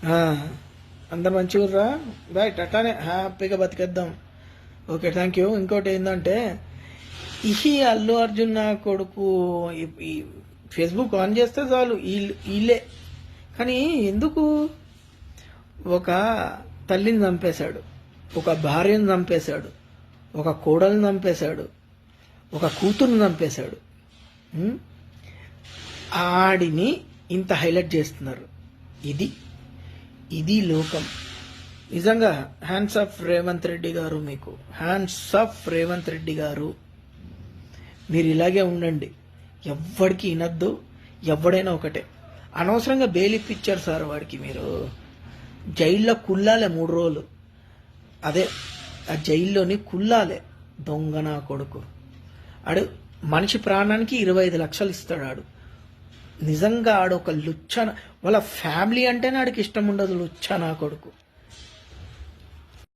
ఆ, అందరు మంచిగుర్రా. రైట్, అట్లానే హ్యాపీగా బతికేద్దాం. Okay, thank you. ఇంకోటి ఏంటంటే, ఈ అల్లు అర్జున్ నా కొడుకు ఈ ఫేస్బుక్ ఆన్ చేస్తే చాలు వీళ్ళే. కానీ ఎందుకు? ఒక తల్లిని చంపేశాడు, ఒక భార్యను చంపేశాడు, ఒక కోడల్ని చంపేశాడు, ఒక కూతుర్ని చంపేశాడు. ఉం? ఆడిని ఇంత హైలైట్ చేస్తున్నారు. ఇది ఇది లోకం. నిజంగా హ్యాండ్స్ ఆఫ్ రేవంత్ రెడ్డి గారు, మీకు హ్యాండ్స్ ఆఫ్ రేవంత్ రెడ్డి గారు. మీరు ఇలాగే ఉండండి, ఎవ్వడికి వినద్దు. ఎవడైనా ఒకటే. అనవసరంగా బెయిల్ ఇప్పించారు సార్ వాడికి. మీరు జైల్లో కుల్లాలే 3 రోజులు. అదే ఆ జైల్లోని కుల్లాలే. దొంగ నా కొడుకు ఆడు. మనిషి ప్రాణానికి 25 లక్షలు ఇస్తాడు ఆడు. నిజంగా ఆడు ఒక లుచ్చ. వాళ్ళ ఫ్యామిలీ అంటేనే ఆడికి ఇష్టం ఉండదు. లుచ్చ నా కొడుకు.